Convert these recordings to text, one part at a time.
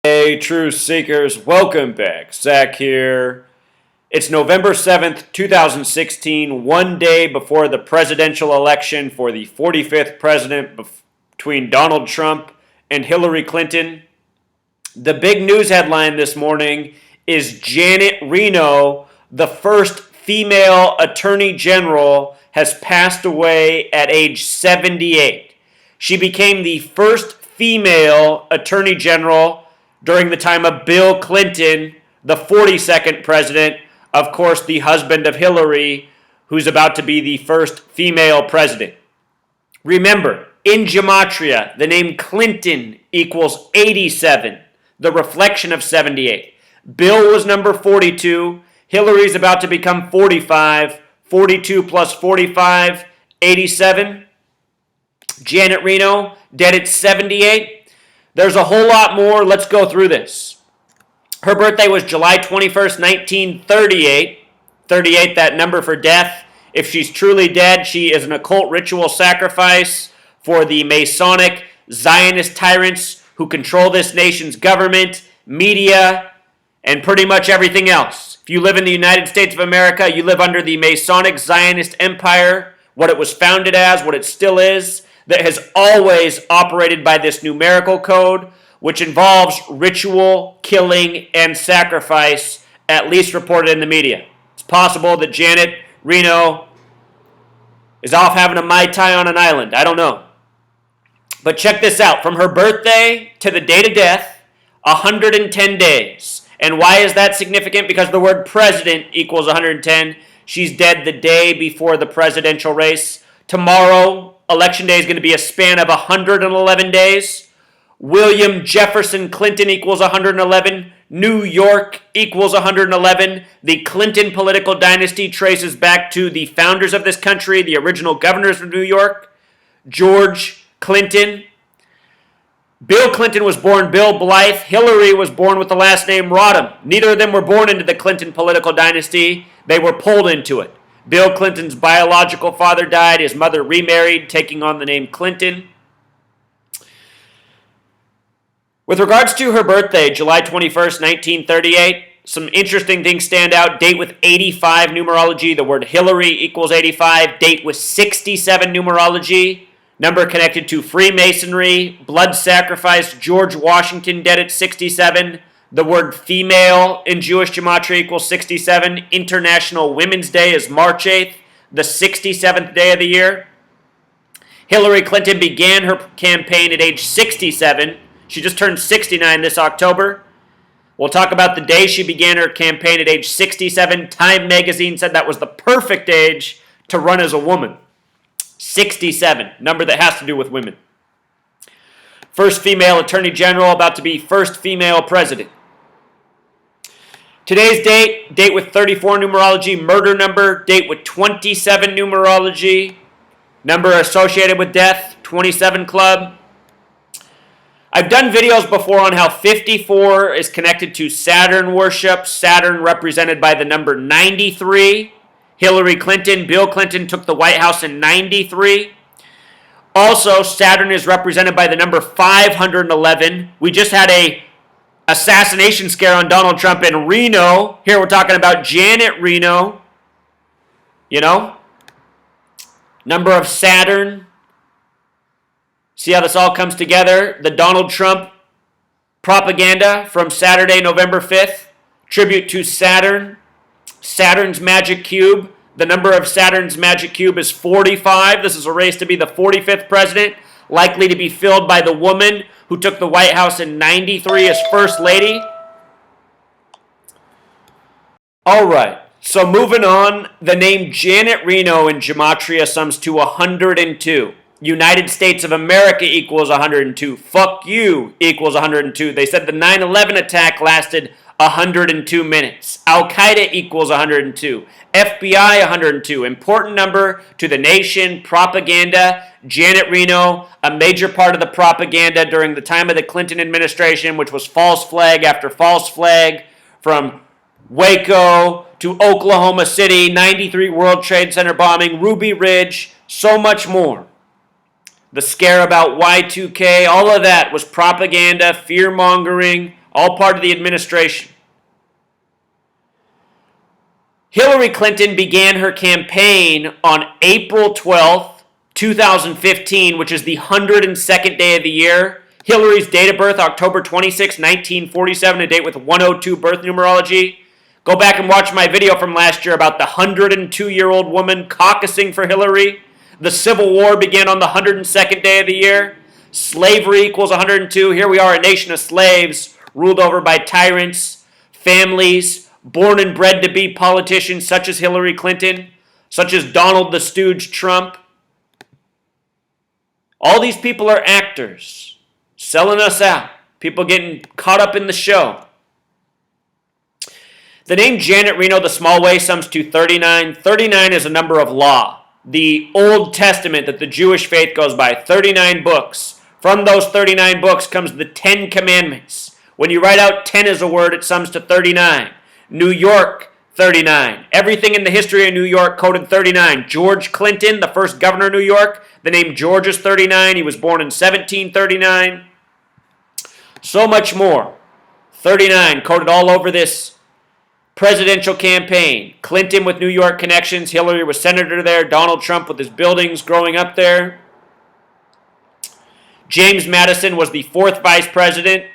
Hey, truth seekers, welcome back. Zach here. It's November 7th, 2016, one day before the presidential election for the 45th president between Donald Trump and Hillary Clinton. The big news headline this morning is Janet Reno, the first female attorney general, has passed away at age 78. She became the first female attorney general during the time of Bill Clinton, the 42nd president, of course, the husband of Hillary, who's about to be the first female president. Remember, in gematria, the name Clinton equals 87, the reflection of 78. Bill was number 42. Hillary's about to become 45. 42 plus 45, 87. Janet Reno, dead at 78. There's a whole lot more. Let's go through this. Her birthday was July 21st, 1938. 38, that number for death. If she's truly dead, she is an occult ritual sacrifice for the Masonic Zionist tyrants who control this nation's government, media, and pretty much everything else. If you live in the United States of America, you live under the Masonic Zionist Empire, what it was founded as, what it still is, that has always operated by this numerical code, which involves ritual, killing, and sacrifice, at least reported in the media. It's possible that Janet Reno is off having a Mai Tai on an island. I don't know. But check this out. From her birthday to the date of death, 110 days. And why is that significant? Because the word president equals 110. She's dead the day before the presidential race. Tomorrow, Election Day, is going to be a span of 111 days. William Jefferson Clinton equals 111. New York equals 111. The Clinton political dynasty traces back to the founders of this country, the original governors of New York, George Clinton. Bill Clinton was born Bill Blythe. Hillary was born with the last name Rodham. Neither of them were born into the Clinton political dynasty. They were pulled into it. Bill Clinton's biological father died. His mother remarried, taking on the name Clinton. With regards to her birthday, July 21st, 1938, some interesting things stand out. Date with 85 numerology. The word Hillary equals 85. Date with 67 numerology. Number connected to Freemasonry, blood sacrifice, George Washington dead at 67. The word female in Jewish gematria equals 67. International Women's Day is March 8th, the 67th day of the year. Hillary Clinton began her campaign at age 67. She just turned 69 this October. We'll talk about the day she began her campaign at age 67. Time magazine said that was the perfect age to run as a woman. 67, number that has to do with women. First female attorney general, about to be first female president. Today's date with 34 numerology, murder number, date with 27 numerology, number associated with death, 27 club. I've done videos before on how 54 is connected to Saturn worship, Saturn represented by the number 93. Hillary Clinton, Bill Clinton took the White House in 93. Also, Saturn is represented by the number 511. We just had a assassination scare on Donald Trump in Reno. Here we're talking about Janet Reno. You know? Number of Saturn. See how this all comes together? The Donald Trump propaganda from Saturday, November 5th. Tribute to Saturn. Saturn's magic cube. The number of Saturn's magic cube is 45. This is a race to be the 45th president, likely to be filled by the woman who took the White House in 93 as First Lady. All right, so moving on, the name Janet Reno in gematria sums to 102. United States of America equals 102. Fuck you equals 102. They said the 9/11 attack lasted 102 minutes. Al-Qaeda equals 102. FBI 102. Important number to the nation. Propaganda. Janet Reno, a major part of the propaganda during the time of the Clinton administration, which was false flag after false flag, from Waco to Oklahoma City, 93 World Trade Center bombing, Ruby Ridge, so much more. The scare about Y2K, all of that was propaganda, fear-mongering, all part of the administration. Hillary Clinton began her campaign on April 12th, 2015, which is the 102nd day of the year. Hillary's date of birth, October 26, 1947, a date with 102 birth numerology. Go back and watch my video from last year about the 102-year-old woman caucusing for Hillary. The Civil War began on the 102nd day of the year. Slavery equals 102. Here we are, a nation of slaves, ruled over by tyrants, families, born and bred to be politicians such as Hillary Clinton, such as Donald the Stooge Trump. All these people are actors, selling us out. People getting caught up in the show. The name Janet Reno, the small way, sums to 39. 39 is a number of law. The Old Testament that the Jewish faith goes by, 39 books. From those 39 books comes the 10 Commandments. When you write out 10 as a word, it sums to 39. New York, 39. Everything in the history of New York coded 39. George Clinton, the first governor of New York, the name George is 39. He was born in 1739. So much more. 39 coded all over this presidential campaign. Clinton with New York connections. Hillary was senator there. Donald Trump with his buildings growing up there. James Madison was the fourth vice president.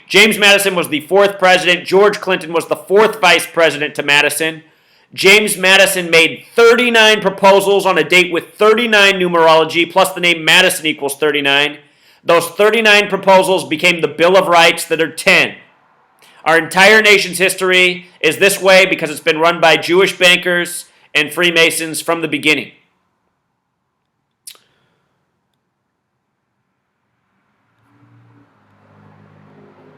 James Madison was the fourth president. George Clinton was the fourth vice president to Madison. James Madison made 39 proposals on a date with 39 numerology, plus the name Madison equals 39. Those 39 proposals became the Bill of Rights that are 10. Our entire nation's history is this way because it's been run by Jewish bankers and Freemasons from the beginning.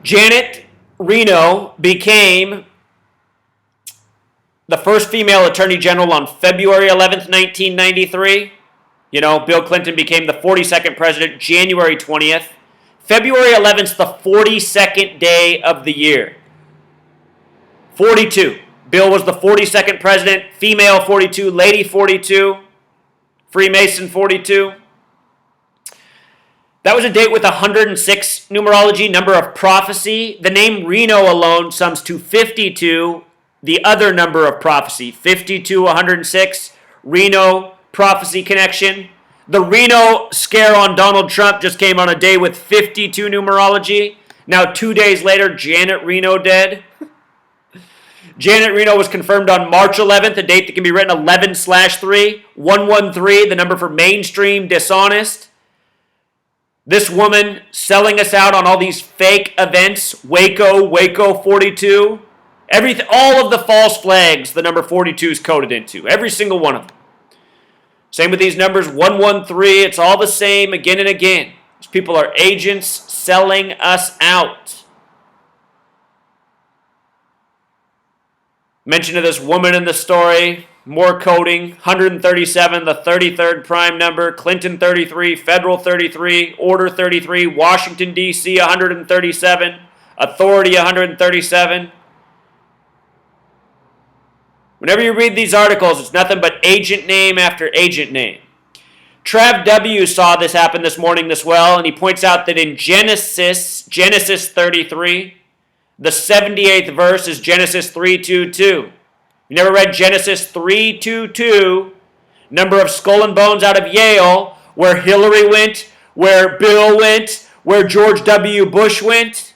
Janet Reno became the first female attorney general on February 11th, 1993. Bill Clinton became the 42nd president January 20th. February 11th is the 42nd day of the year. 42. Bill was the 42nd president, female 42, lady 42, Freemason 42. That was a date with 106 numerology, number of prophecy. The name Reno alone sums to 52, the other number of prophecy. 52, 106, Reno prophecy connection. The Reno scare on Donald Trump just came on a day with 52 numerology. Now 2 days later, Janet Reno dead. Janet Reno was confirmed on March 11th, a date that can be written 11/3, 113, the number for mainstream dishonest. This woman selling us out on all these fake events, Waco 42, all of the false flags the number 42 is coded into, every single one of them. Same with these numbers, 113, it's all the same again and again. These people are agents selling us out. Mention of this woman in the story, more coding, 137, the 33rd prime number, Clinton 33, Federal 33, Order 33, Washington, D.C. 137, Authority 137. Whenever you read these articles, it's nothing but agent name after agent name. Trav W. saw this happen this morning as well, and he points out that in Genesis 33, the 78th verse is Genesis 3:22. You never read Genesis 3:22, number of skull and bones out of Yale, where Hillary went, where Bill went, where George W. Bush went?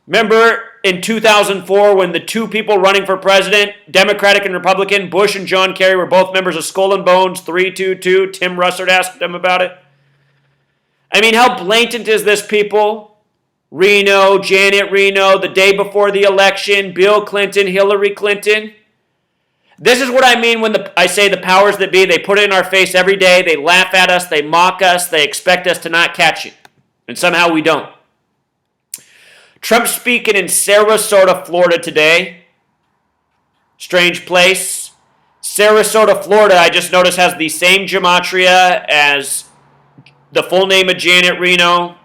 Remember in 2004 when the two people running for president, Democratic and Republican, Bush and John Kerry, were both members of Skull and Bones 322? Tim Russert asked them about it. I mean, how blatant is this, people? Reno, Janet Reno, the day before the election, Bill Clinton, Hillary Clinton. This is what I mean when I say the powers that be, they put it in our face every day, they laugh at us, they mock us, they expect us to not catch it. And somehow we don't. Trump speaking in Sarasota, Florida today. Strange place. Sarasota, Florida, I just noticed, has the same gematria as the full name of Janet Reno.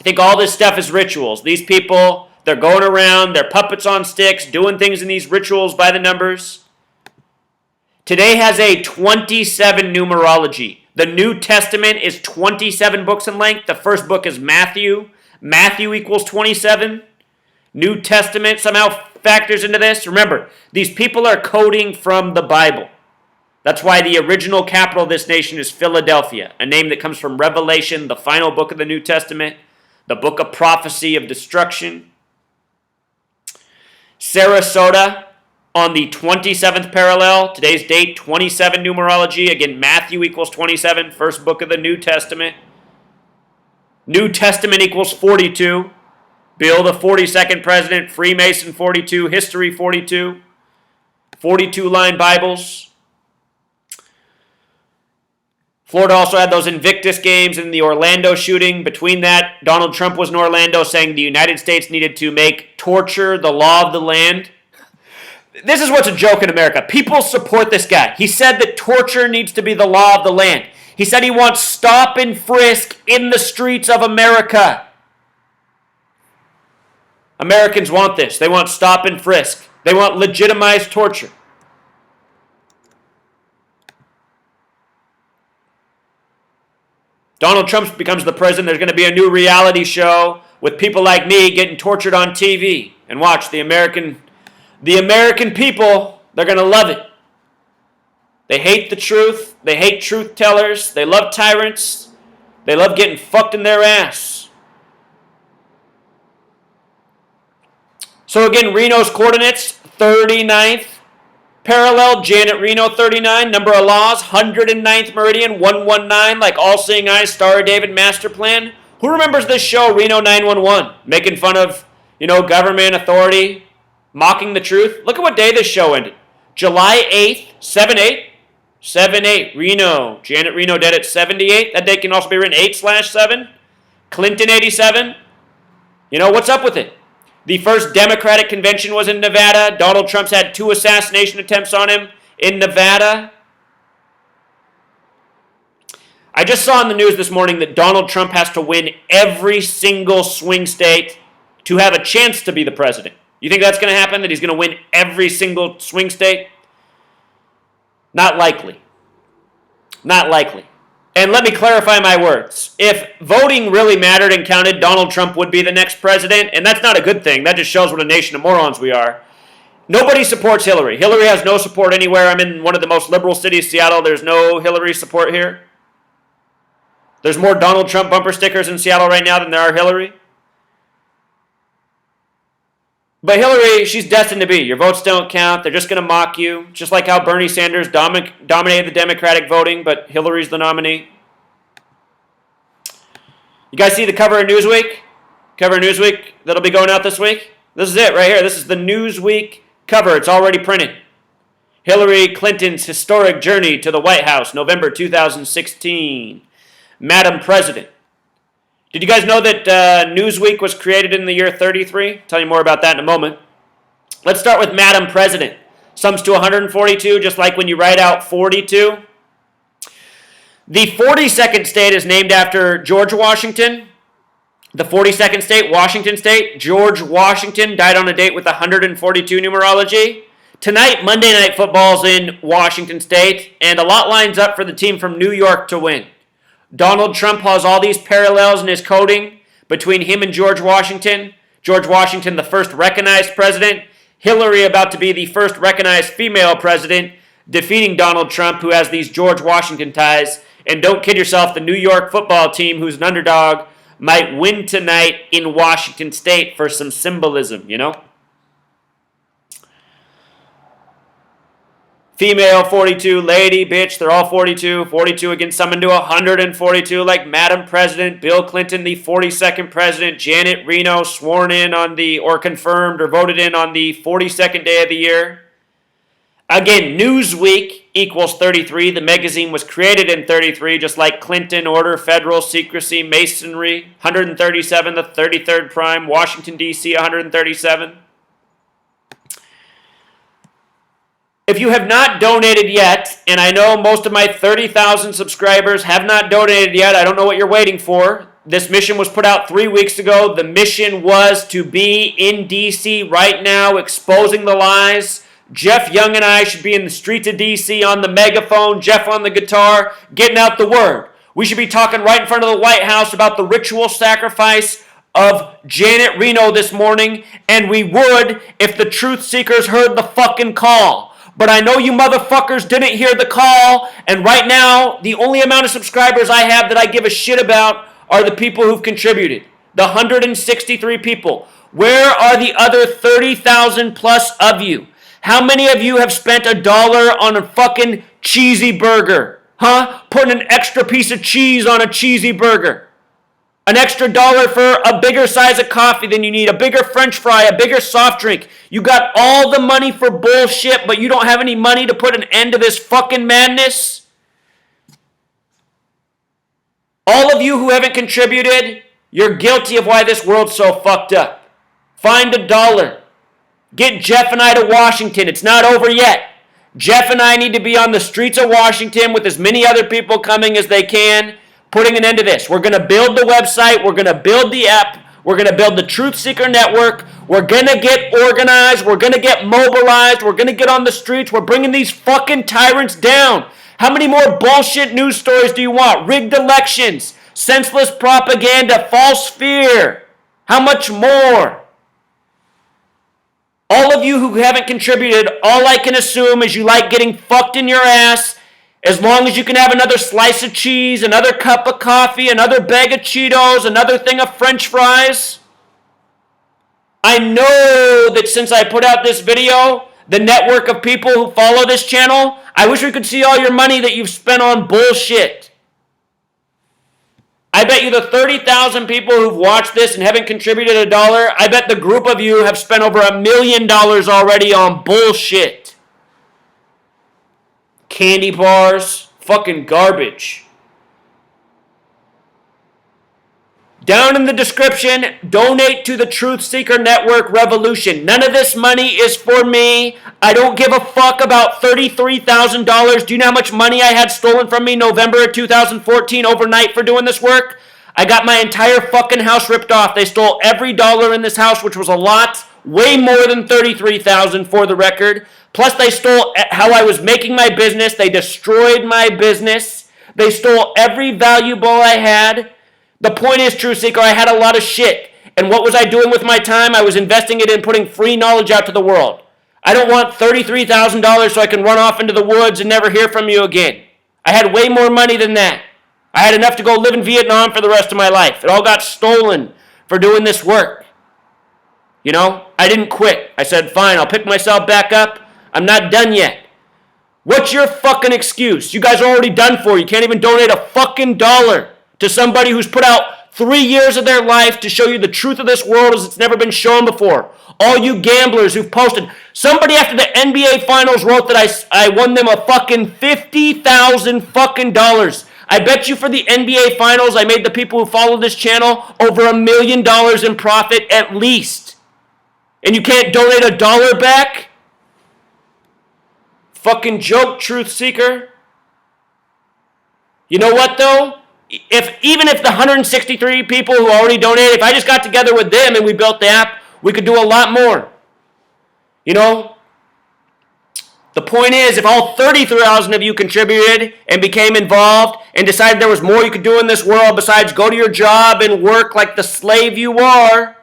I think all this stuff is rituals. These people, they're going around, they're puppets on sticks, doing things in these rituals by the numbers. Today has a 27 numerology. The New Testament is 27 books in length. The first book is Matthew. Matthew equals 27. New Testament somehow factors into this. Remember, these people are coding from the Bible. That's why the original capital of this nation is Philadelphia, a name that comes from Revelation, the final book of the New Testament, the book of prophecy of destruction. Sarasota on the 27th parallel. Today's date, 27 numerology. Again, Matthew equals 27, first book of the New Testament. New Testament equals 42. Bill, the 42nd president. Freemason, 42. History, 42. 42-line Bibles. Florida also had those Invictus games and the Orlando shooting. Between that, Donald Trump was in Orlando saying the United States needed to make torture the law of the land. This is what's a joke in America. People support this guy. He said that torture needs to be the law of the land. He said he wants stop and frisk in the streets of America. Americans want this. They want stop and frisk. They want legitimized torture. Donald Trump becomes the president. There's going to be a new reality show with people like me getting tortured on TV. And watch, the American people, they're going to love it. They hate the truth. They hate truth tellers. They love tyrants. They love getting fucked in their ass. So again, Reno's coordinates, 39th parallel, Janet Reno 39, number of laws, 109th meridian, 119, like all-seeing eyes, Star of David master plan. Who remembers this show, Reno 911, making fun of, government authority, mocking the truth? Look at what day this show ended. July 8th, 7-8, 7-8, Reno. Janet Reno dead at 78. That day can also be written 8/7. Clinton 87. What's up with it? The first Democratic convention was in Nevada. Donald Trump's had 2 assassination attempts on him in Nevada. I just saw in the news this morning that Donald Trump has to win every single swing state to have a chance to be the president. You think that's going to happen, that he's going to win every single swing state? Not likely. Not likely. And let me clarify my words. If voting really mattered and counted, Donald Trump would be the next president, and that's not a good thing. That just shows what a nation of morons we are. Nobody supports Hillary. Hillary has no support anywhere. I'm in one of the most liberal cities, Seattle. There's no Hillary support here. There's more Donald Trump bumper stickers in Seattle right now than there are Hillary. But Hillary, she's destined to be. Your votes don't count. They're just going to mock you. Just like how Bernie Sanders dominated the Democratic voting, but Hillary's the nominee. You guys see the cover of Newsweek? Cover of Newsweek that'll be going out this week? This is it right here. This is the Newsweek cover. It's already printed. Hillary Clinton's historic journey to the White House, November 2016. Madam President. Did you guys know that Newsweek was created in the year 33? I'll tell you more about that in a moment. Let's start with Madam President. Sums to 142, just like when you write out 42. The 42nd state is named after George Washington. The 42nd state, Washington State. George Washington died on a date with 142 numerology. Tonight, Monday Night Football's in Washington State, and a lot lines up for the team from New York to win. Donald Trump has all these parallels in his coding between him and George Washington. George Washington, the first recognized president. Hillary about to be the first recognized female president, defeating Donald Trump, who has these George Washington ties. And don't kid yourself, the New York football team, who's an underdog, might win tonight in Washington State for some symbolism, Female 42, lady, bitch, they're all 42. 42 against someone to 142, like Madam President, Bill Clinton, the 42nd president, Janet Reno, sworn in on or confirmed or voted in on the 42nd day of the year. Again, Newsweek equals 33. The magazine was created in 33, just like Clinton, order, federal, secrecy, masonry, 137, the 33rd prime, Washington, D.C., 137. If you have not donated yet, and I know most of my 30,000 subscribers have not donated yet, I don't know what you're waiting for. This mission was put out 3 weeks ago. The mission was to be in D.C. right now, exposing the lies, Jeff Young and I should be in the streets of D.C. on the megaphone, Jeff on the guitar, getting out the word. We should be talking right in front of the White House about the ritual sacrifice of Janet Reno this morning, and we would if the truth seekers heard the fucking call. But I know you motherfuckers didn't hear the call, and right now, the only amount of subscribers I have that I give a shit about are the people who've contributed. The 163 people. Where are the other 30,000 plus of you? How many of you have spent $1 on a fucking cheesy burger? Huh? Putting an extra piece of cheese on a cheesy burger. An extra $1 for a bigger size of coffee than you need, a bigger French fry, a bigger soft drink. You got all the money for bullshit, but you don't have any money to put an end to this fucking madness? All of you who haven't contributed, you're guilty of why this world's so fucked up. Find $1. Get Jeff and I to Washington. It's not over yet. Jeff and I need to be on the streets of Washington with as many other people coming as they can, putting an end to this. We're going to build the website. We're going to build the app. We're going to build the Truth Seeker Network. We're going to get organized. We're going to get mobilized. We're going to get on the streets. We're bringing these fucking tyrants down. How many more bullshit news stories do you want? Rigged elections, senseless propaganda, false fear. How much more? All of you who haven't contributed, all I can assume is you like getting fucked in your ass. As long as you can have another slice of cheese, another cup of coffee, another bag of Cheetos, another thing of French fries. I know that since I put out this video, the network of people who follow this channel, I wish we could see all your money that you've spent on bullshit. I bet you the 30,000 people who've watched this and haven't contributed $1, I bet the group of you have spent over $1 million already on bullshit. Candy bars, fucking garbage. Down in the description, donate to the Truth Seeker Network Revolution. None of this money is for me. I don't give a fuck about $33,000. Do you know how much money I had stolen from me November of 2014 overnight for doing this work? I got my entire fucking house ripped off. They stole every dollar in this house, which was a lot. Way more than $33,000 for the record. Plus they stole how I was making my business. They destroyed my business. They stole every valuable I had. The point is, Truth Seeker, I had a lot of shit. And what was I doing with my time? I was investing it in putting free knowledge out to the world. I don't want $33,000 so I can run off into the woods and never hear from you again. I had way more money than that. I had enough to go live in Vietnam for the rest of my life. It all got stolen for doing this work. You know, I didn't quit. I said, fine, I'll pick myself back up. I'm not done yet. What's your fucking excuse? You guys are already done for. You can't even donate a fucking dollar to somebody who's put out 3 years of their life to show you the truth of this world as it's never been shown before. All you gamblers who've posted. Somebody after the NBA Finals wrote that I won them a fucking $50,000 fucking dollars. I bet you for the NBA Finals I made the people who follow this channel over $1 million in profit at least. And you can't donate $1 back? Fucking joke, Truth Seeker. You know what though? Even if the 163 people who already donated, if I just got together with them and we built the app, we could do a lot more. You know? The point is, if all 30,000 of you contributed and became involved and decided there was more you could do in this world besides go to your job and work like the slave you are,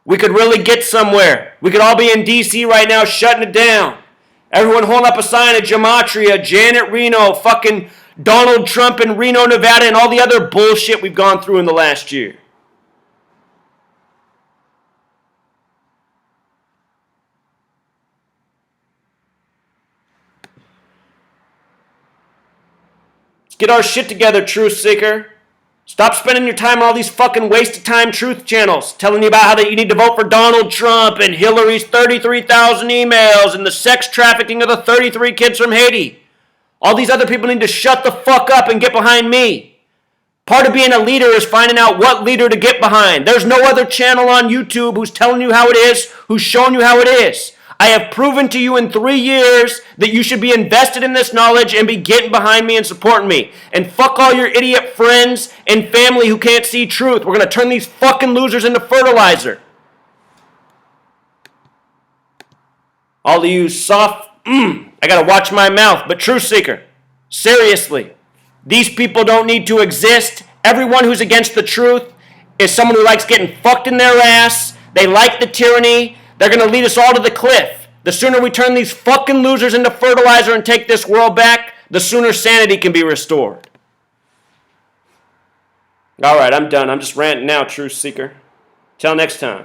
we could really get somewhere. We could all be in D.C. right now shutting it down. Everyone holding up a sign of Gematria, Janet Reno, fucking Donald Trump in Reno, Nevada, and all the other bullshit we've gone through in the last year. Let's get our shit together, Truth Seeker. Stop spending your time on all these fucking wasted time truth channels telling you about how that you need to vote for Donald Trump and Hillary's 33,000 emails and the sex trafficking of the 33 kids from Haiti. All these other people need to shut the fuck up and get behind me. Part of being a leader is finding out what leader to get behind. There's no other channel on YouTube who's telling you how it is, who's showing you how it is. I have proven to you in 3 years that you should be invested in this knowledge and be getting behind me and supporting me. And fuck all your idiot friends and family who can't see truth. We're going to turn these fucking losers into fertilizer. All of you soft, I gotta watch my mouth, but truth seeker, seriously, these people don't need to exist. Everyone who's against the truth is someone who likes getting fucked in their ass. They like the tyranny. They're gonna lead us all to the cliff. The sooner we turn these fucking losers into fertilizer and take this world back, the sooner sanity can be restored. All right, I'm done. I'm just ranting now, truth seeker. Till next time.